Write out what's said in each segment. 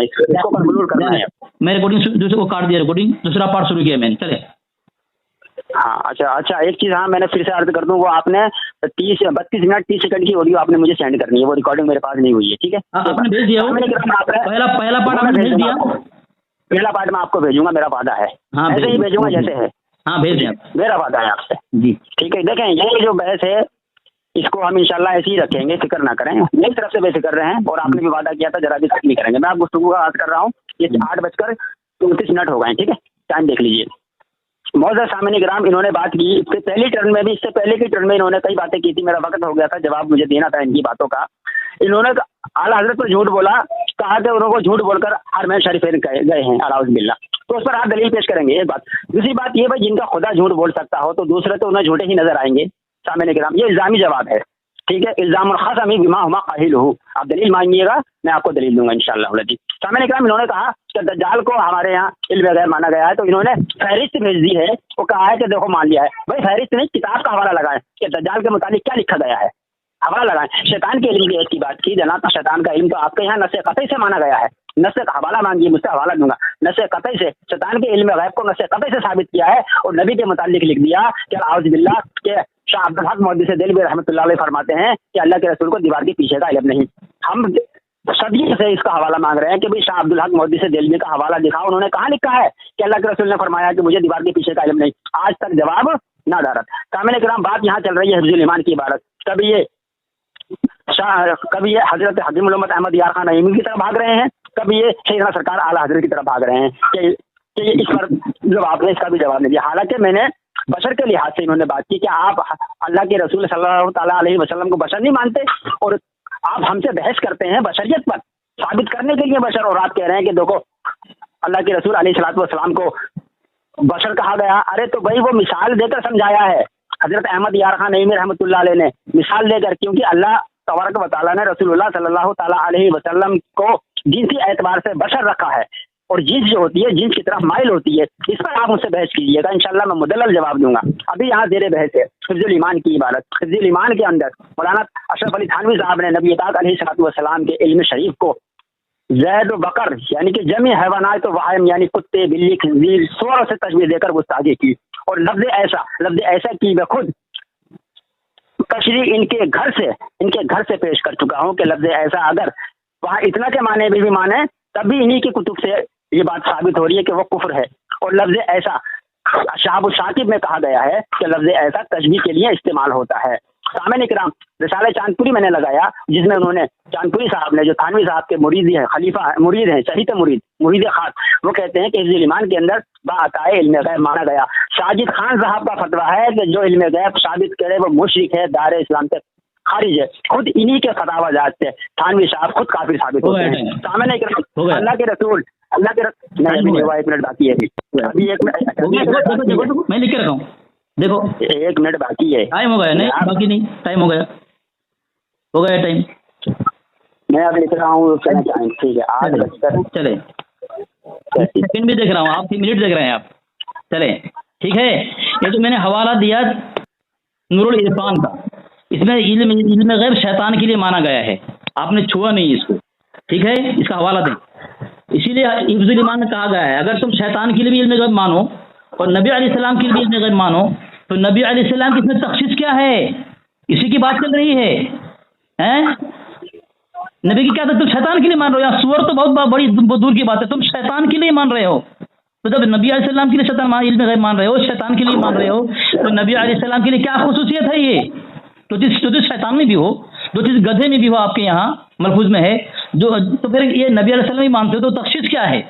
इसको कंक्लूड करना है। मैं रिकॉर्डिंग दूसरे को काट दिया, रिकॉर्डिंग दूसरा पार्ट शुरू किया मैंने, चले। हाँ अच्छा एक चीज़, हाँ मैंने फिर से अर्ज कर दूं, वो आपने 32 मिनट 30 सेकंड की ऑडियो आपने मुझे सेंड करनी है, वो रिकॉर्डिंग मेरे पास नहीं हुई है, ठीक है? आपने भेज दिया, पहला पार्ट आपने भेज दिया, पहला पार्ट मैं आपको भेजूंगा, मेरा वादा है। हाँ, ऐसे ही भेजूंगा जैसे है। हाँ भेज दिया, मेरा वादा है आपसे जी, ठीक है? देखें ये जो बहस है इसको हम इंशाल्लाह ऐसे ही रखेंगे, फिक्र ना करें, मेरी तरफ से बेफिक्र रहे हैं, और आपने भी वादा किया था जरा भी तक नहीं करेंगे। मैं आप गुफ्तगू का आगाज़ कर रहा हूँ, ये 8:34 हो गए, ठीक है? टाइम देख लीजिए। मौजूद सामने ग्राम, इन्होंने बात की इससे पहली टर्न में भी, इससे पहले की टर्न में इन्होंने कई बातें की थी, मेरा वक्त हो गया था, जवाब मुझे देना था इनकी बातों का। इन्होंने आला हजरत पर झूठ बोला, कहा कि उनको झूठ बोलकर हरमैन शरीफैन गए हैं अलाउज़ बिल्लाह, तो उस पर आप दलील पेश करेंगे, एक बात। दूसरी बात ये भाई, जिनका खुदा झूठ बोल सकता हो तो दूसरे तो उन्हें झूठे ही नजर आएंगे। सामने ग्राम ये इल्ज़ामी जवाब है, ठीक है? इल्ज़ामुल ख़समी बिमा हुमा क़ाइलुहु, आप दलील मांगिएगा, मैं आपको दलील दूंगा इंशाअल्लाह। सामने ग्राम, इन्होंने कहा कि दज्जाल को हमारे यहाँ इल्म गैब माना गया है, तो इन्होंने फहरिस्त भेज दी है, वो कहा है कि देखो मान लिया है। भाई फहरिस्त नहीं, किताब का हवाला लगाएं कि दज्जाल के मुतालिक क्या लिखा गया है, हवाला लगाएं। शैतान के इल्म की बात की जनाब, तो शैतान का इल्म तो आपके यहाँ नस्से कतई से माना गया है, नस्से का हवाला मांगिए, मुझसे हवाला दूंगा। नस्से कतई से शैतान के इल्म गैब को नस्से कतई से साबित किया है, और नबी के मुतालिक लिख दिया कि आउज़ बिल्लाह के शाह अब्दुल हक मौदूदी से दिलवी रहमतुल्लाह अलैह फरमाते हैं कि अल्लाह के रसूल को दीवार के पीछे का इल्म नहीं। हम सदियों से इसका हवाला मांग रहे हैं कि भाई शाह अब्दुल हक मौदूदी से दिलवी का हवाला दिखाओ, उन्होंने कहाँ लिखा है कि अल्लाह के रसूल ने फरमाया कि मुझे दीवार के पीछे का इल्म नहीं। आज तक जवाब ना दारत। सामने किराम, बात यहाँ चल रही है हिफ्जुल ईमान की इबारत। कभी ये हजरत हकीम उल उम्मत अहमद यार खान नईमी की तरफ भाग रहे हैं, कभी ये शेखना सरकार आला हजरत की तरफ भाग रहे हैं कि इस पर जब आपने इसका भी जवाब नहीं दिया। हालांकि मैंने बशर के लिहाज से इन्होंने बात की कि आप अल्लाह के रसूल सल्लल्लाहु ताला अलैहि वसल्लम को बशर नहीं मानते, और आप हमसे बहस करते हैं बशरियत पर साबित करने के लिए बशर, और आप कह रहे हैं कि देखो अल्लाह के रसूल अलैहिस्सलातु वस्सलाम को बशर कहा गया। अरे तो भाई वो मिसाल देकर समझाया है हजरत अहमद यार खान नईमी रहमतुल्लाह अलैह ने, मिसाल देकर, क्योंकि अल्लाह तबारक व तआला ने रसूलुल्लाह सल्लल्लाहु ताला अलैहि वसल्लम को जिनसी एतबार से बशर रखा है, और जिन्स जो होती है जिन्स की तरफ माइल होती है। इस पर आप मुझसे बहस कीजिएगा, इंशाल्लाह मैं मुदल्लल जवाब दूंगा। अभी यहाँ ज़ेरे बहस है हिफ्जुल ईमान की इबारत। हिफ्जुल ईमान के अंदर मौलाना अशरफ अली थानवी साहब ने नबी पाक अलैहिस्सलातु वस्सलाम के इल्म शरीफ को ज़ैद व बकर यानी कि जमी हैवानात वहायम यानी कुत्ते बिल्ली खंजीर सूअर से तशबीह देकर गुस्ताखी की, और लफ्ज़ ऐसा की मैं खुद तशरीह इनके घर से पेश कर चुका हूँ कि लफ्ज़ ऐसा अगर वहाँ इतना के माने भी माने, तभी इन्हीं की कुतुब से ये बात साबित हो रही है कि वो कुफ्र है। और लफ्ज़ ऐसा शाहब शाकिब में कहा गया है कि लफ्ज़ ऐसा तशबीह के लिए इस्तेमाल होता है। सामने किराम, रिसाला चांदपुरी मैंने लगाया, जिसमें उन्होंने चांदपुरी साहब ने, जो थानवी साहब के मुरीद हैं, खलीफा मुरीद हैं, शहीद मुरीद खास, वो कहते हैं कि हिफ्जुल ईमान के अंदर बाताए इल्म गैब माना गया। साजिद खान साहब का फतवा है कि जो इल्म गैब साबित करे वो मुशरिक है, दायरे इस्लाम से खारिज है। खुद इन्हीं के फतावा जात से थानवी साहब खुद काफिर साबित होते हैं। सामने किराम, अल्लाह के रसूल नहीं, अभी 1 मिनट बाकी है, अभी 1 मिनट मैं लिख के रखा हूँ, देखो 1 मिनट बाकी है। टाइम हो गया, नहीं बाकी नहीं, टाइम हो गया टाइम, मैं अब लिख रहा हूँ, ठीक है 8 चले, सेकंड भी देख रहा हूँ, आप 3 मिनट देख रहे हैं आप, चले ठीक है। ये तो मैंने हवाला दिया नूरुल इरफान का, इसमें इल्म गैब शैतान के लिए माना गया है, आपने छुआ नहीं इसको, ठीक है, इसका हवाला दें। इसीलिए हिफ्जुल ईमान में कहा गया है अगर तुम शैतान के लिए भी इल्म गैब मानो और नबी अलैहिस्सलाम के लिए भी इल्म गैब मानो, तो नबी अलैहिस्सलाम की इसमें तखसीस क्या है, इसी की बात चल रही है, हैं? नबी की क्या था, तुम शैतान के लिए मान रहे हो, या सूअर तो बहुत बड़ी दूर की बात है, तुम शैतान के लिए मान रहे हो। तो जब नबी अलैहिस्सलाम के लिए शैतान इल्म गैब मान रहे हो, शैतान के लिए मान रहे हो, तो नबी अलैहिस्सलाम के लिए क्या खुसूसियत है ये? तो जिस शैतान में भी हो, जो चीज़ गधे में भी हो आपके यहाँ मलफूज में है, जो तो फिर ये नबी अलैहिस्सलाम ही मानते हो, तो तखसीस क्या है?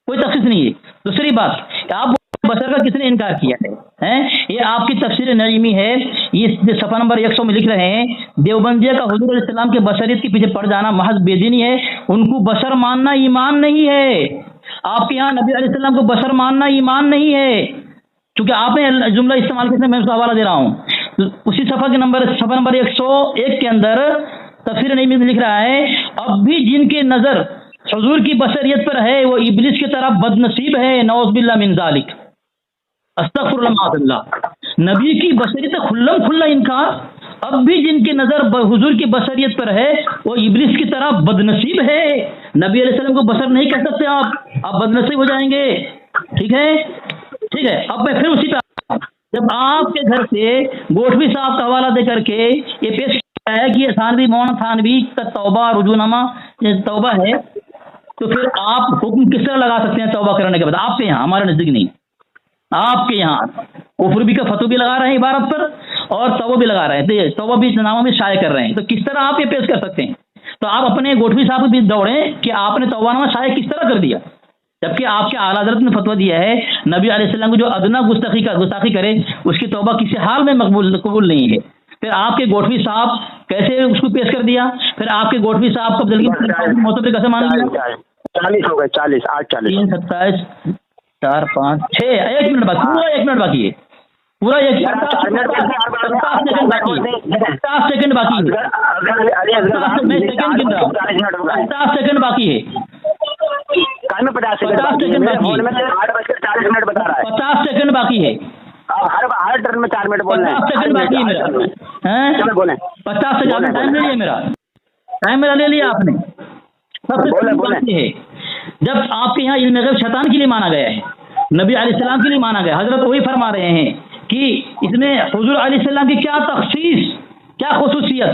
कोई तखसीस नहीं है। दूसरी बात, आप बशर का किसने इनकार किया है, हैं? ये आपकी तफसीर नईमी है, ये सफ़ा नंबर 100 में लिख रहे हैं, देवबंदिया का हुजूर अलैहिस्सलाम के बशरियत के पीछे पड़ जाना महज बेदीनी है, उनको बशर मानना ईमान नहीं है। आपके यहाँ नबी अलैहिस्सलाम को बशर मानना ईमान नहीं है, क्योंकि आपने जुमला इस्तेमाल किया, मैं उसका हवाला दे रहा हूँ। उसी सफ़ा नंबर 101 के अंदर तफसीर नईमी में लिख रहा है, अब भी जिनके नज़र हुजूर की बशरियत पर है वो इब्लिस की तरह बदनसीब है, नौज़ बिल्लाह मिन ज़ालिक, अस्तग़फिरुल्लाह। नबी की बशरियत खुल्लम खुल्ला इनकार, अब भी जिनकी नज़र हुजूर की बशरियत पर है वो इब्लिस की तरह बदनसीब है, नबी अलैहिस्सलाम को बशर नहीं कह सकते आप बदनसीब हो जाएंगे। ठीक है, ठीक है। अब मैं फिर उसी पे, जब आपके घर से गोठवी साहब का हवाला दे करके ये पेश किया है कि थानवी मौलाना थानवी का तौबा रुजूनामा तौबा है, तो फिर आप हुक्म किस तरह लगा सकते हैं तौबा करने के बाद? आपके यहाँ, हमारे नजदीक नहीं, आपके यहाँ कुफर भी का फतवा भी लगा रहे हैं इबारत पर और तौबा भी लगा रहे हैं, तौबा भी नामा भी शाये कर रहे हैं, तो किस तरह आप ये पेश कर सकते हैं? तो आप अपने गोठवी साहब के बीच दौड़े कि आपने तौबानामा शाये किस तरह कर दिया, जबकि आपके आला हज़रत ने फतवा दिया है नबी अलैहिस्सलाम को जो अदना गुस्ताखी करे उसकी तौबा किसी हाल में कबूल नहीं है। फिर आपके गोठवी साहब कैसे उसको पेश कर दिया? फिर आपके गोठवी साहब कब जल्दी मौसम पे कैसे मान लिया? 40 हो गए, 40, 8 40 3 27 4 5 6 1 मिनट बाकी, पूरा 1 मिनट बाकी है, पूरा 50 सेकंड बाकी है, 50 सेकंड बाकी है, 50 सेकंड बाकी है, 50 सेकंड बता रहा है, 50 सेकंड बाकी है, हर टर्न में 4 मिनट बोलना है, 50 सेकंड बाकी है मेरा, हैं? बोले 50 सेकंड टाइम ले लिया मेरा, टाइम मेरा ले लिया आपने। सबसे बात है, जब आपके यहाँ इल्म गैब शैतान के लिए माना गया है, नबी अलैहिस्सलाम के लिए माना गया, हजरत वही फरमा रहे हैं कि इसमें हुजूर अलैहिस्सलाम की क्या तखसीस, क्या खुसूसियत,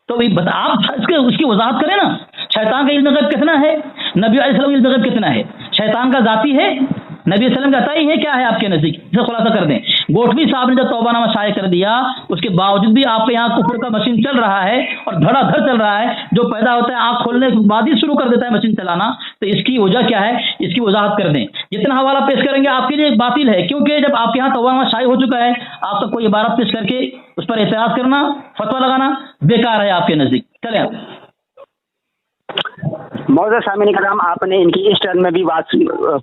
तो आप उसकी वजाहत करें ना। शैतान का इल्म गैब कितना है, नबी अलैहिस्सलाम का इल्म गैब कितना है? शैतान का जाती है, नबी अलैहिस्सलाम का अताई है, क्या है आपके नजदीक? इसे खुलासा कर दें। गोठवी साहब ने जब तौबानामा शाये कर दिया, उसके बावजूद भी आपके यहाँ कुफर का मशीन चल रहा है और धड़ाधड़ चल रहा है, जो पैदा होता है आँख खोलने के बाद ही शुरू कर देता है मशीन चलाना, तो इसकी वजह क्या है? इसकी वजाहत कर दें। जितना हवाला पेश करेंगे आपके लिए बातिल है, क्योंकि जब आपके यहाँ तौबानामा शाये हो चुका है, आपका कोई इबारत पेश करके उस पर एतराज करना, फतवा लगाना बेकार है आपके नजदीक। चले आप। मौजूद सामीन कराम, आपने इनकी इस टर्न में भी बात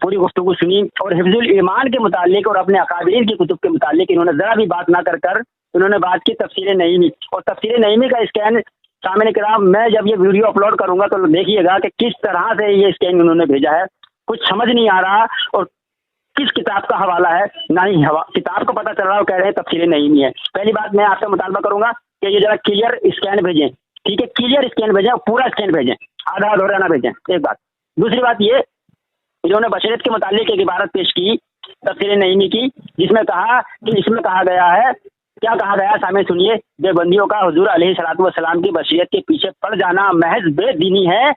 पूरी गुफ्तगू सुनी और हिफ्जुल ईमान के मुतालिक और अपने अकाबिरीन की कुतुब के मुतालिक इन्होंने ज़रा भी बात ना कर इन्होंने बात की तफसीर नईमी, और तफसीर नईमी का स्कैन सामीन कराम मैं जब ये वीडियो अपलोड करूंगा तो देखिएगा कि किस तरह से ये स्कैन उन्होंने भेजा है, कुछ समझ नहीं आ रहा और किस किताब का हवाला है ना ही किताब को पता चल रहा है, कह रहे हैं तफसीर नईमी है। पहली बात मैं आपसे मुतालबा करूंगा कि ये जरा क्लियर स्कैन भेजें, ठीक है, क्लियर स्कैन भेजें, पूरा स्कैन भेजें, आधा अधूरा ना भेजें, एक बात। दूसरी बात ये, इन्होंने बशरियत के मुतालिक एक इबारत पेश की तफसीर नईमी की, जिसमें कहा कि इसमें कहा गया है, क्या कहा गया सामने सुनिए, देवबंदियों का हुजूर अलैहिस्सलातु वस्सलाम की बशरियत के पीछे पड़ जाना महज बेदीनी है,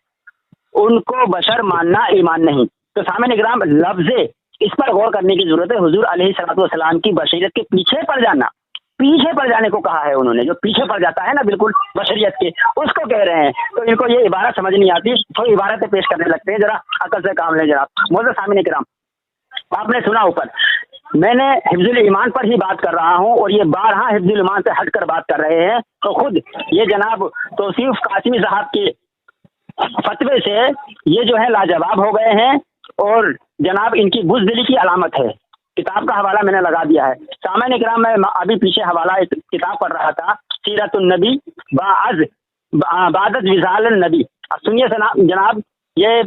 उनको बशर मानना ईमान नहीं। तो सामने निगराम लफ्ज़े इस पर गौर करने की जरूरत है। हुजूर अलैहिस्सलातु वस्सलाम की बशरियत के पीछे पड़ जाना, पीछे पड़ जाने को कहा है उन्होंने, जो पीछे पड़ जाता है ना बिल्कुल बशरियत के, उसको कह रहे हैं। तो इनको ये इबारत समझ नहीं आती, तो इबारतें पेश करने लगते हैं, जरा अकल से काम लें जरा। मौजूद सामने कराम, आपने सुना ऊपर मैंने हिफ्जुल ईमान पर ही बात कर रहा हूँ और ये बारहा हिफ्जुल ईमान से हटकर बात कर रहे हैं, तो खुद ये जनाब तौसीफ कासिमी साहब के फतवे से ये जो है लाजवाब हो गए हैं और जनाब इनकी बुज़दिली की अलामत है। किताब का हवाला मैंने लगा दिया है सामने कराम, मैं अभी पीछे हवाला एक किताब पढ़ रहा था, सीरतुन नबी बादत विसाल नबी। अब सुनिए जनाब, ये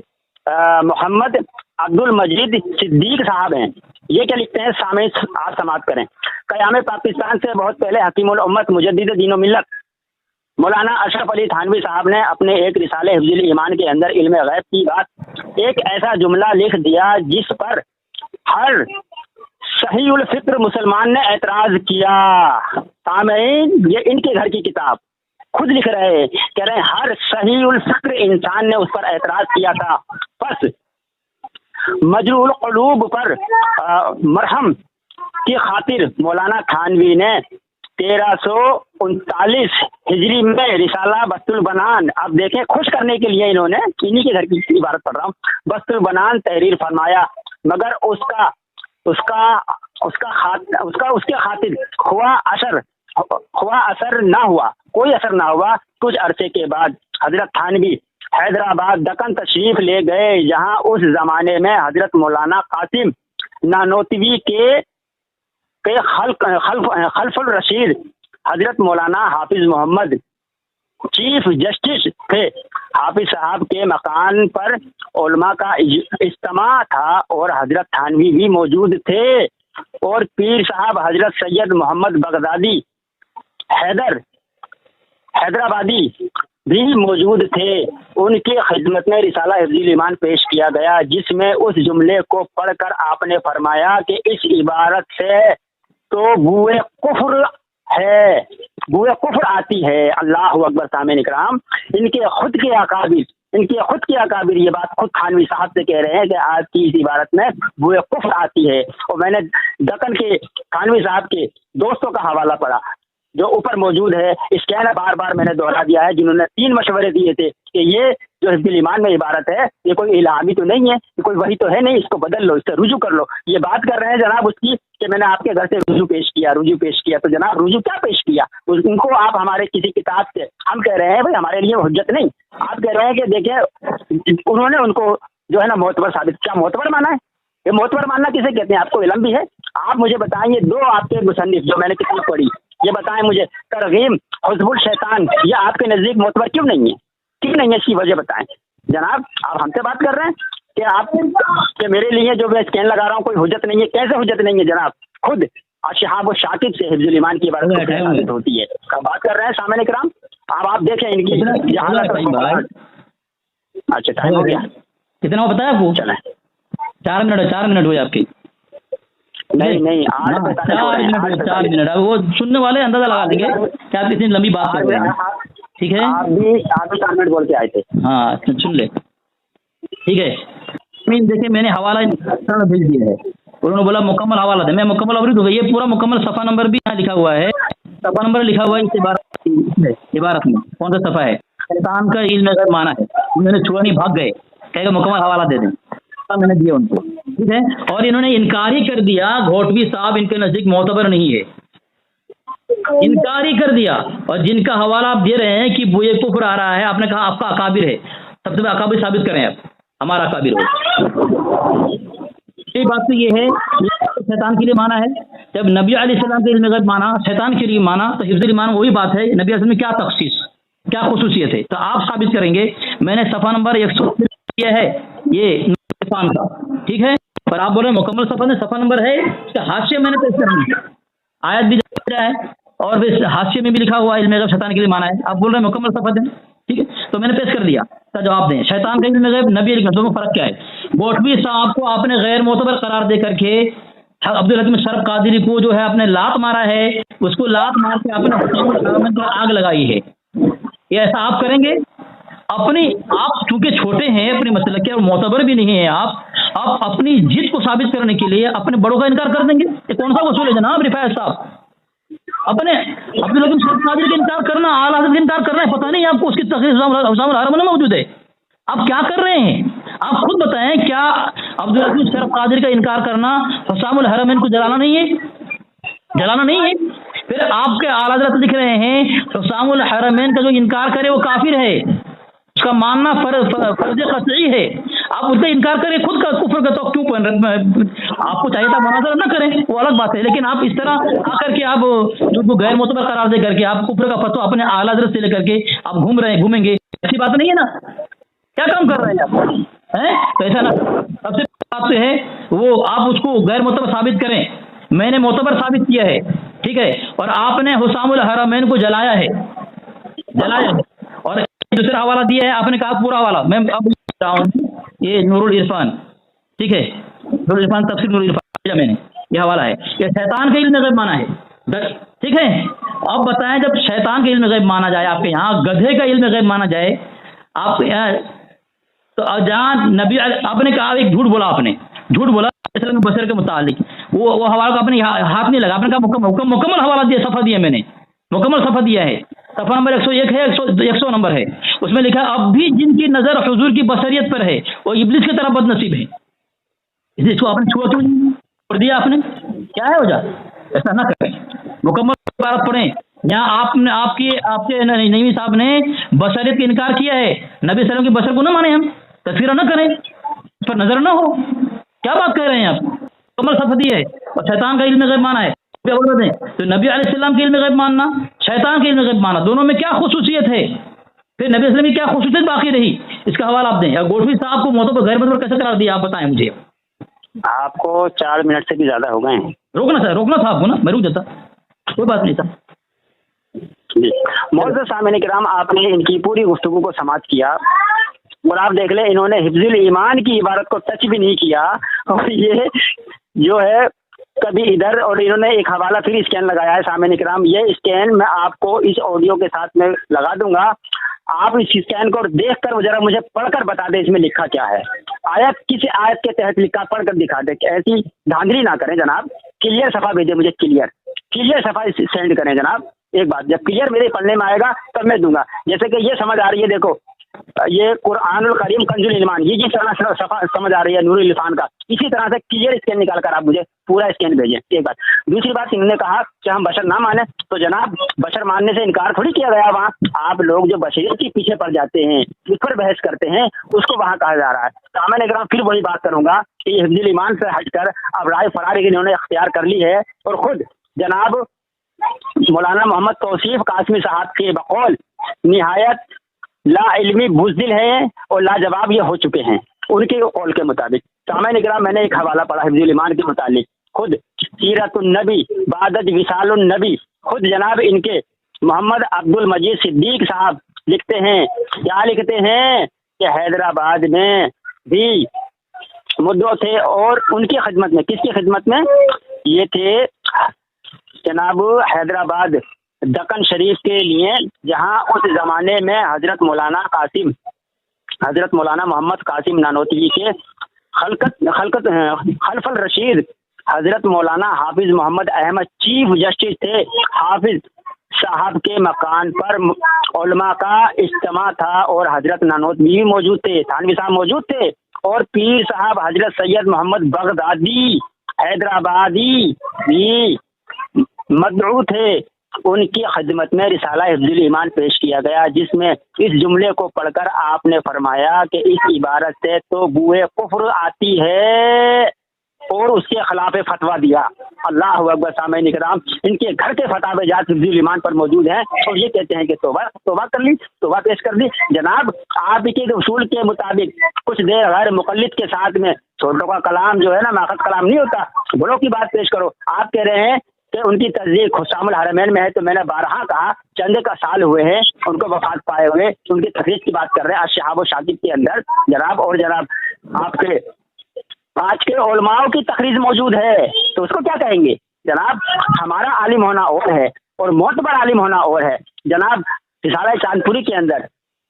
मोहम्मद अब्दुल मजीद सिद्दीक साहब हैं, ये क्या लिखते हैं सामने आप समाअत करें। क़याम पाकिस्तान से बहुत पहले हकीमुल उम्मत मुजद्दिद दीन व मिल्लत मौलाना अशरफ अली थानवी साहब ने अपने एक रिसाले हिफ्जुल ईमान के अंदर इल्म गैब की बात एक ऐसा जुमला लिख दिया जिस पर हर सही उल फिक्र मुसलमान ने एतराज किया। सामईन, ये इनके घर की किताब खुद लिख रहे हैं, कह रहे हैं हर सही उल फिक्र इंसान ने उस पर एतराज किया था। बस मजरूल क़ुलूब पर मरहम की खातिर मौलाना थानवी ने 1339 हिजरी में रिसाला बस्तुल बनान, अब देखें खुश करने के लिए इन्होंने इन्हीं के घर की इबारत पढ़ रहा हूँ, बस्तुल बनान तहरीर फरमाया, मगर उसके खातिर हुआ असर ना हुआ, कोई असर ना हुआ। कुछ अरसे के बाद हजरत थानवी हैदराबाद दक्कन तशरीफ ले गए, जहां उस जमाने में हजरत मौलाना कासिम नानोतवी के खल्फुल रशीद हजरत मौलाना हाफिज मोहम्मद चीफ जस्टिस थे। हाफिज साहब के मकान पर उलमा का इज्तिमा था और हजरत थानवी भी मौजूद थे और पीर साहब हजरत सैयद मोहम्मद बगदादी हैदराबादी بھی موجود تھے، ان کی خدمت میں رسالہ حفظ الایمان پیش کیا گیا، جس میں اس جملے کو پڑھ کر آپ نے فرمایا کہ اس عبارت سے تو بوئے کفر ہے، بوئے کفر آتی ہے۔ اللہ اکبر سامعین کرام، ان کے خود کے اکابر یہ بات خود تھانوی صاحب سے کہہ رہے ہیں کہ آج کی اس عبارت میں بوئے کفر آتی ہے۔ اور میں نے دکن کے تھانوی صاحب کے دوستوں کا حوالہ پڑھا جو اوپر موجود ہے، اسکین بار بار میں نے دوہرا دیا ہے، جنہوں نے 3 مشورے دیے تھے کہ یہ جو حفظ الایمان میں عبارت ہے یہ کوئی الہامی تو نہیں ہے، یہ کوئی وحی تو ہے نہیں، اس کو بدل لو، اس سے رجوع کر لو۔ یہ بات کر رہے ہیں جناب اس کی کہ میں نے آپ کے گھر سے رجوع پیش کیا، تو جناب رجوع کیا پیش کیا؟ ان کو آپ ہمارے کسی کتاب سے، ہم کہہ رہے ہیں بھائی ہمارے لیے حجت نہیں، آپ کہہ رہے ہیں کہ دیکھیں انہوں نے ان کو جو ہے نا معتبر ثابت، کیا معتبر مانا ہے؟ یہ معتبر ماننا کسے کہتے ہیں؟ آپ کو علم بھی ہے؟ آپ مجھے بتائیں یہ 2 آپ کے مصنف جو میں نے کتاب پڑھی، یہ بتائیں مجھے، ترغیب حزب الشیطان، یہ آپ کے نزدیک معتبر کیوں نہیں ہے؟ کیوں نہیں ہے اس کی وجہ بتائیں جناب۔ آپ ہم سے بات کر رہے ہیں کہ آپ کہ میرے لیے جو میں اسکین لگا رہا ہوں کوئی حجت نہیں ہے، کیسے حجت نہیں ہے جناب؟ خود شہاب و شاکب سے حفظ الایمان کی عبارت ثابت ہوتی ہے۔ کب بات کر رہے ہیں سامعین کرام؟ آپ دیکھیں ان کی اچھا ٹائم ہو گیا کتنا وہ بتایا آپ کو؟ چلیں 4 منٹ ہوئے آپ کی؟ نہیں 4 منٹ وہ سننے والے اندازہ لگا دیں گے کہ آپ کتنی لمبی بات کر رہے ہیں، ٹھیک ہے؟ آپ بھی 4 منٹ بول کے آئے تھے، ہاں سن لے، ٹھیک ہے؟ دیکھیں میں نے حوالہ بھیج دیا ہے، انہوں نے بولا مکمل حوالہ دے، میں مکمل عبرت ہو گئی، یہ پورا مکمل صفحہ نمبر بھی یہاں لکھا ہوا ہے، صفحہ نمبر لکھا ہوا ہے اس عبارت میں کون سا صفحہ ہے؟ شیطان کا علم غیب مانا ہے، میں نے چھوڑا نہیں، بھاگ گئے، کہے گا مکمل حوالہ دے دیں، میں نے دیا ان کو، ٹھیک ہے؟ اور انہوں نے انکار ہی کر دیا، گھوٹوی صاحب ان کے نزدیک معتبر نہیں ہے، انکار ہی کر دیا۔ اور جن کا حوالہ آپ دے رہے ہیں کہ بوئے کفر آ رہا ہے، آپ نے کہا آپ کا اکابر ہے، سب سے پہلے اکابر ثابت کریں، آپ ہمارا اکابر ہو۔ یہ بات تو یہ ہے شیطان کے لیے مانا ہے، جب نبی علیہ السلام کے علم غیب مانا، شیطان کے لیے مانا، تو حفظ الایمان وہی بات ہے، نبی علیہ السلام میں کیا تخصیص، کیا خصوصیت ہے، تو آپ ثابت کریں گے۔ میں نے صفحہ نمبر 100 کیا ہے یہ عرفان کا، ٹھیک ہے؟ پر آپ بول رہے ہیں مکمل صفحہ نمبر ہے، اس کا حاشیہ میں نے پیش کرنا ہے، آیت بھی ہے اور حاشیے میں بھی لکھا ہوا ہے علم غیب شیطان کے لیے مانا ہے، آپ بول رہے ہیں مکمل صفحہ دیں، ٹھیک ہے؟ تو میں نے پیش کر دیا، کا جواب دیں، شیطان کا علم غیب، نبی علیہ دونوں فرق کیا ہے؟ گوٹوی صاحب کو آپ نے غیر معتبر قرار دے کر کے عبدالحکیم شرف قادری کو جو ہے آپ نے لات مارا ہے، اس کو لات مار کے آپ نے آگ لگائی ہے، یہ ایسا آپ کریں گے؟ آپ چونکہ چھوٹے ہیں، اپنے مسئلے کے اور معتبر بھی نہیں ہیں، آپ اپنی ضد کو ثابت کرنے کے لیے اپنے بڑوں کا انکار کر دیں گے؟ یہ کون سا اصول ہے جناب رفاعت صاحب؟ اپنے عبدالحکیم شرف قادری کا انکار کرنا، اعلیٰ حضرت کا انکار کرنا ہے، پتہ نہیں آپ کو اس کی تقریر حسام الحرم میں موجود ہے، آپ کیا کر رہے ہیں؟ آپ خود بتائیں، کیا عبدالحکیم شرف قادری کا انکار کرنا حسام الحرمین کو جلانا نہیں ہے؟ پھر آپ کے اعلیٰ حضرت لکھ رہے ہیں حسام الحرمین کا جو انکار کرے وہ کافر ہے، اس کا ماننا فرض قطعی ہے، آپ اس کا انکار کریں، خود کا کفر کا تو کیوں آپ کو چاہیے تھا مناظرہ نہ کریں، وہ الگ بات ہے، لیکن آپ اس طرح آ کر کے آپ جو غیر معتبر قرار دے کر کے آپ کفر کا فتویٰ اپنے اعلیٰ حضرت سے لے کر کے آپ گھومیں گے، ایسی بات نہیں ہے نا؟ کیا کام کر رہے ہیں آپ؟ ایسا نا، سب سے بات تو ہے وہ آپ اس کو غیر معتبر ثابت کریں، میں نے معتبر ثابت کیا ہے، ٹھیک ہے؟ اور آپ نے حسام الحرمین کو جلایا ہے، اور دوسرا حوالہ دیا ہے، آپ نے کہا پورا حوالہ، میں اب رہا ہوں یہ نور العرفان، ٹھیک ہے؟ نور العرفان تفسیر نور العرفان میں نے یہ حوالہ ہے، یہ شیطان کا علم غیب مانا ہے، ٹھیک ہے؟ آپ بتائیں جب شیطان کا علم غیب مانا جائے، آپ کے یہاں گدھے کا علم غیب مانا جائے، آپ کے یہاں تو جہاں نبی آپ نے کہا ایک جھوٹ بولا اسلام بشر کے متعلق، وہ حوالہ کا اپنے ہاتھ نہیں لگا، آپ نے کہا مکمل حوالہ دیا، صفحہ دیا، میں نے مکمل صفحہ دیا ہے، صفحہ نمبر 101 ہے، 100 نمبر ہے، اس میں لکھا اب بھی جن کی نظر حضور کی بصریت پر ہے وہ ابلیس کی طرح بد نصیب ہے، اس کو آپ نے چھوڑ دیا، آپ نے کیا ہے وجہ؟ ایسا نہ کریں، مکمل عبارت پڑھیں، یہاں آپ کے نعیمی صاحب نے بصریت کا انکار کیا ہے، نبی صلی اللہ علیہ وسلم کی بصر کو نہ مانیں، ہم تذکرہ نہ کریں، اس پر نظر نہ ہو، کیا بات کہہ رہے ہیں آپ؟ مکمل صفحہ دی ہے، اور شیطان کا علم غیب مانا ہے، تو نبی علیہ السلام کے علم غیب ماننا، شیطان کے علم غیب ماننا، دونوں میں کیا خصوصیت ہے؟ پھر نبی علیہ السلام کی کیا خصوصیت باقی رہی؟ اس کا حوالہ آپ دیں، اور گوٹوی صاحب کو معتبر غیر معتبر کیسے قرار دیا، آپ بتائیں مجھے۔ آپ کو 4 منٹ سے بھی زیادہ ہو گئے ہیں، روکنا تھا آپ کو نا، میں رک جاتا، کوئی بات نہیں تھا، جی معزز سامعین کرام، آپ نے ان کی پوری گفتگو کو سماعت کیا اور آپ دیکھ لیں انہوں نے حفظ الایمان کی عبارت کو ٹچ بھی نہیں کیا، اور یہ جو ہے کبھی ادھر، اور انہوں نے ایک حوالہ پھر اسکین لگایا ہے۔ سامعین کرام یہ اسکین میں آپ کو اس آڈیو کے ساتھ میں لگا دوں گا، آپ اس اسکین کو دیکھ کر ذرا مجھے پڑھ کر بتا دیں اس میں لکھا کیا ہے، آیت کسی آیت کے تحت لکھا پڑھ کر دکھا دیں، ایسی دھاندلی نہ کریں جناب، کلیئر صفحہ بھیجیں مجھے، کلیئر صفحہ سینڈ کریں جناب۔ ایک بات جب کلیئر میرے پڑھنے میں آئے گا تب میں دوں گا، جیسے کہ یہ سمجھ آ رہی ہے، دیکھو یہ قرآن الکریم کنز الایمان، یہ جس طرح سے صفحہ سمجھ آ رہی ہے نور العرفان کا، اسی طرح سے کلیئر اسکین نکال کر آپ مجھے پورا اسکین بھیجیں۔ ایک بات، دوسری بات انہوں نے کہا کہ ہم بشر نہ مانیں، تو جناب بشر ماننے سے انکار تھوڑی کیا گیا، وہاں آپ لوگ جو بشریت کے پیچھے پڑ جاتے ہیں، اس پر بحث کرتے ہیں، اس کو وہاں کہا جا رہا ہے۔ سامنے اگر پھر وہی بات کروں گا کہ یہ حفظ الایمان سے ہٹ کر اب رائے فراری انہوں نے اختیار کر لی ہے، اور خود جناب مولانا محمد توصیف قاسمی صاحب کے بقول نہایت لا علمی بزدل ہیں اور لاجواب یہ ہو چکے ہیں ان کے قول کے مطابق۔ سامعین کرام میں نے ایک حوالہ پڑھا حفظ الایمان کے متعلق، خود سیرت النبی بعد وصال النبی، خود جناب ان کے محمد عبد المجید صدیق صاحب لکھتے ہیں، کیا لکھتے ہیں کہ حیدرآباد میں بھی مدعو تھے، اور ان کی خدمت میں، کس کی خدمت میں؟ یہ تھے جناب حیدرآباد دکن شریف کے لیے، جہاں اس زمانے میں حضرت مولانا محمد قاسم نانوتوی کے خلف الرشید حضرت مولانا حافظ محمد احمد چیف جسٹس تھے۔ حافظ صاحب کے مکان پر علماء کا اجتماع تھا اور حضرت نانوتوی موجود تھے، تھانوی صاحب موجود تھے، اور پیر صاحب حضرت سید محمد بغدادی حیدرآبادی بھی مدعو تھے۔ ان کی خدمت میں رسالہ حفظ الایمان پیش کیا گیا، جس میں اس جملے کو پڑھ کر آپ نے فرمایا کہ اس عبارت سے تو بوئے کفر آتی ہے، اور اس کے خلاف فتویٰ دیا۔ اللہ اکبر۔ سامعین کرام ان کے گھر کے فتاوی جات حفظ الایمان پر موجود ہیں، اور یہ کہتے ہیں کہ توبہ کر لی، توبہ پیش کر دی۔ جناب آپ کے اصول کے مطابق کچھ دیر غیر مقلد کے ساتھ میں چھوٹوں کا کلام جو ہے نا ماخذ کلام نہیں ہوتا، بڑوں کی بات پیش کرو۔ آپ کہہ رہے ہیں کہ ان کی تصدیق حسام الحرمین میں ہے، تو میں نے بارہا کہا چند کا سال ہوئے ہیں ان کو وفات پائے ہوئے، ان کی تخریج کی بات کر رہے ہیں الشہاب و شاکب کے اندر جناب، اور جناب آپ کے آج کے علماء کی تخریج موجود ہے، تو اس کو کیا کہیں گے جناب؟ ہمارا عالم ہونا اور ہے اور معتبر عالم ہونا اور ہے۔ جناب رسالہ چاندپوری کے اندر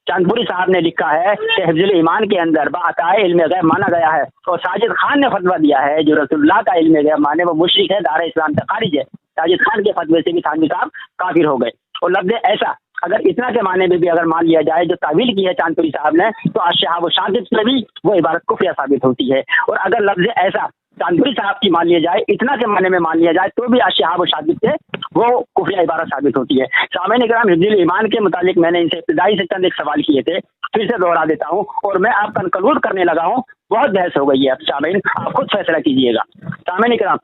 چاندپوری صاحب نے لکھا ہے کہ حفظ الایمان کے اندر بعطائے علم غیب مانا گیا ہے، اور ساجد خان نے فتویٰ دیا ہے جو رسول اللہ کا علم غیب مانے وہ مشرک ہے، دار اسلام سے خارج ہے۔ ساجد خان کے فتوے سے بھی تھانوی صاحب کافر ہو گئے، اور لفظ ایسا اگر اتنا کے معنی میں بھی اگر مان لیا جائے جو تعویل کی ہے چاندپوری صاحب نے، تو الشہاب و شاکب سے بھی وہ عبارت کفریہ ثابت ہوتی ہے، اور اگر لفظ ایسا چاندپوری صاحب کی مان لیا جائے، اتنا کے معنی میں مان لیا جائے، تو بھی الشہاب و شاکب سے وہ کفریہ عبارت ثابت ہوتی ہے۔ سامعین کرام حفظ الایمان کے متعلق میں نے ان سے ابتدائی سے چند ایک سوال کیے تھے، پھر سے دوہرا دیتا ہوں، اور میں آپ کنکلوڈ کرنے لگا ہوں، بہت بحث ہو گئی ہے، اب سامعین آپ خود فیصلہ کیجیے گا۔ سامعین کرام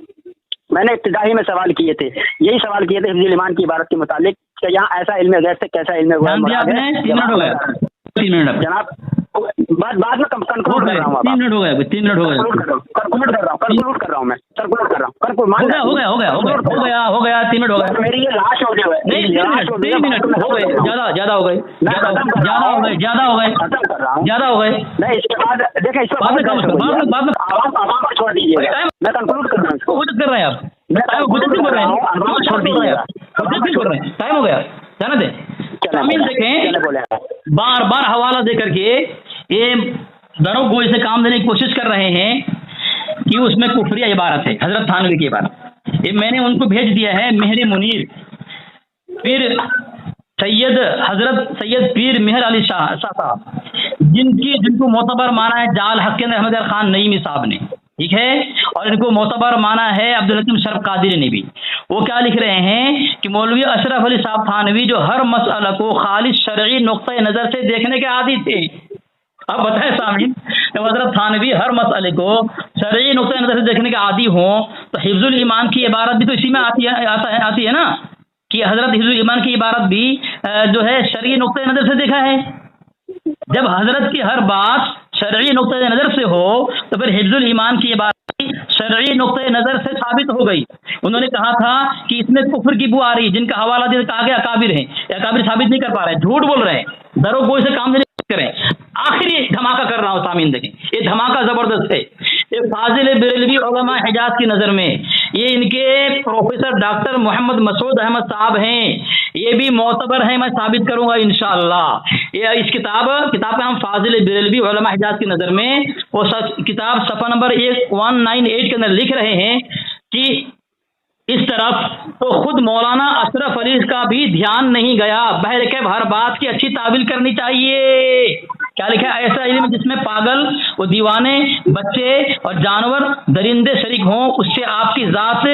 میں نے ابتدائی میں سوال کیے تھے، یہی سوال کیے تھے حفظ الایمان کی عبارت کے متعلق کہ یہاں ایسا علم غیب سے کیسا علم جناب بعد میں کنکلوڈ کر رہا ہوں، 3 منٹ ہو گئے، 3 منٹ ہو گئے، کنکلوڈ کر رہا ہوں میں، سرکولٹ کر رہا ہوں، ہو گیا 3 منٹ ہو گئے، میری یہ لاسٹ ہو گئے، نہیں 3 منٹ ہو گئے، زیادہ ہو گئے، زیادہ ہو گئے، نہیں اس کے بعد دیکھیں، اس کے بعد عوام کو چھوڑ دیجیے گا، میں کنکلوڈ کر رہا ہوں، کر رہے ہیں آپ، چھوڑ دیجیے گا، ٹائم ہو گیا، جانا دیں۔ دیکھیں بار بار حوالہ دے کر کے یہ درو گوئی سے کام لینے کی کوشش کر رہے ہیں کہ اس میں کفریہ عبارت ہے، حضرت تھانوی کی عبارت، یہ میں نے ان کو بھیج دیا ہے مہر منیر، پھر حضرت سید پیر مہر علی شاہ صاحب، جن کو معتبر مانا ہے جال حق کے احمد خان نعیمی صاحب نے، ٹھیک ہے، اور ان کو معتبر مانا ہے عبدالحکیم شرف قادری نے بھی۔ وہ کیا لکھ رہے ہیں کہ مولوی اشرف علی صاحب تھانوی جو ہر مسئلہ کو خالص شرعی نقطۂ نظر سے دیکھنے کے عادی تھے۔ اب بتائیں سامعین، جب حضرت تھانوی ہر مسئلے کو شرعی نقطۂ نظر سے دیکھنے کے عادی ہوں، تو حفظ الایمان کی عبارت بھی تو اسی میں آتی ہے نا، کہ حضرت حفظ الایمان کی عبارت بھی جو ہے شرعی نقطۂ نظر سے دیکھا ہے۔ جب حضرت کی ہر بات شرعی نقطۂ نظر سے ہو تو پھر حفظ الایمان کی عبارت शरई नुक्ते नजर से साबित हो गई। उन्होंने कहा था कि इसमें कुफर की बू आ रही, जिनका हवाला दे कहा गया अकाबिर है, अकाबिर साबित नहीं कर पा रहे, झूठ बोल रहे हैं, दरोगोई से काम नहीं करें। आखिरी धमाका कर रहा हूं, सामीन देखें, ये धमाका जबरदस्त है। ये फाजिल बरेलवी उलमा हिजाज की नजर में ये इनके प्रोफेसर डॉक्टर मोहम्मद मसूद अहमद साहब हैं, ये भी मोतबर हैं, मैं साबित करूंगा इंशाअल्लाह। ये इस किताब का नाम फाजिल बरेलवी उलमा हिजाज की नजर में, वो किताब सफा नंबर 198 के अंदर लिख रहे हैं कि इस तरफ तो खुद मौलाना अशरफ अली का भी ध्यान नहीं गया, बहर के हर बात की अच्छी तावील करनी चाहिए। क्या लिखा है? ऐसा इल्म जिसमें पागल वो दीवाने, बच्चे और जानवर दरिंदे शरीक हों, उससे आपकी जात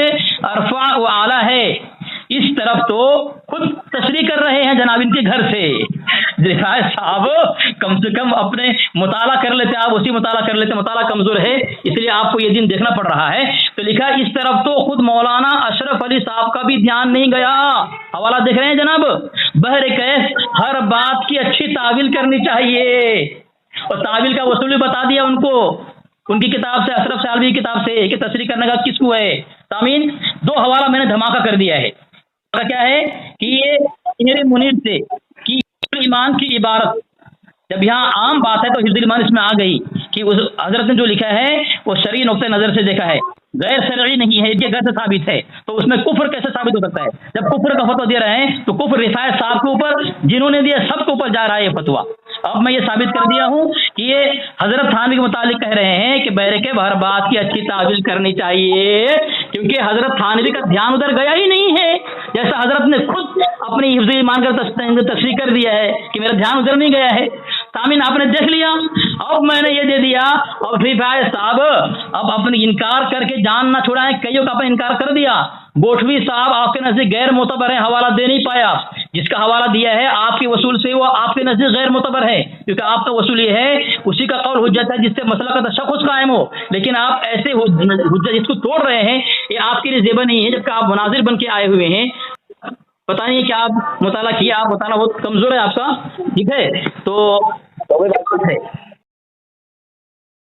अरफा व आला है। इस तरफ तो खुद तशरीह कर रहे हैं जनाब इनके घर से। रिफायत साहब कम से कम अपने मुताला कर लेते, आप उसी मुताला कर लेते, मुताला कमजोर है इसलिए आपको ये दिन देखना पड़ रहा है। तो लिखा इस तरफ तो खुद मौलाना अशरफ अली साहब का भी ध्यान नहीं गया। हवाला देख रहे हैं जनाब, बहर कैफ हर बात की अच्छी तावील करनी चाहिए, और तावील का वसूल भी बता दिया उनको उनकी किताब से, अशरफ सालवी की किताब से, कि तशरीह करने का किसको है। सामीन, 2 हवाला मैंने धमाका कर दिया है। क्या है कि ये मेरे मुनीर से कि ईमान की इबारत, जब यहाँ आम बात है तो हिफ्ज़ुल ईमान इसमें आ गई कि उस हजरत ने जो लिखा है वो शरई नुक्ते नजर से देखा है, गैर शरई नहीं है, ये गैर से साबित है, तो उसमें कुफर कैसे साबित हो सकता है? जब कुफर का फतवा दे रहे हैं तो कुफर रिफायत साहब के ऊपर, जिन्होंने दिया सबके ऊपर जा रहा है ये फतवा। अब मैं ये साबित कर दिया हूँ कि ये हजरत थानवी के मुतालिक कह रहे हैं कि बहरे के हर बात की अच्छी तावील करनी चाहिए, क्योंकि हजरत थानवी का ध्यान उधर गया ही नहीं है। जैसा हजरत ने खुद अपनी हिफ्ज़ ईमान का तशरीह कर दिया है कि मेरा ध्यान उधर नहीं गया है। सामीन, आपने देख लिया, अब मैंने ये दे दिया, और फिर साहब अब अपने इनकार करके जान ना छुड़ाएं, कईयों का अपने इनकार कर दिया। गोठवी साहब आपके नजदीक गैर मोतबर है, हवाला दे नहीं पाया, जिसका हवाला दिया है आपके वसूल से वो आपके नजदीक गैर मोतबर है, क्योंकि आपका वसूल ये है उसी का कौल हुज्जत है जिससे मसला का तशख़्ख़ुस कायम हो। लेकिन आप ऐसे हुज्जत जिसको तोड़ रहे हैं, ये आपके लिए ज़ेबा नहीं है, जबकि आप मुनाजिर बन के आए हुए हैं। पता नहीं क्या आप मुताला किया, आप मुताला बहुत कमजोर है आपका, ठीक है, तो है।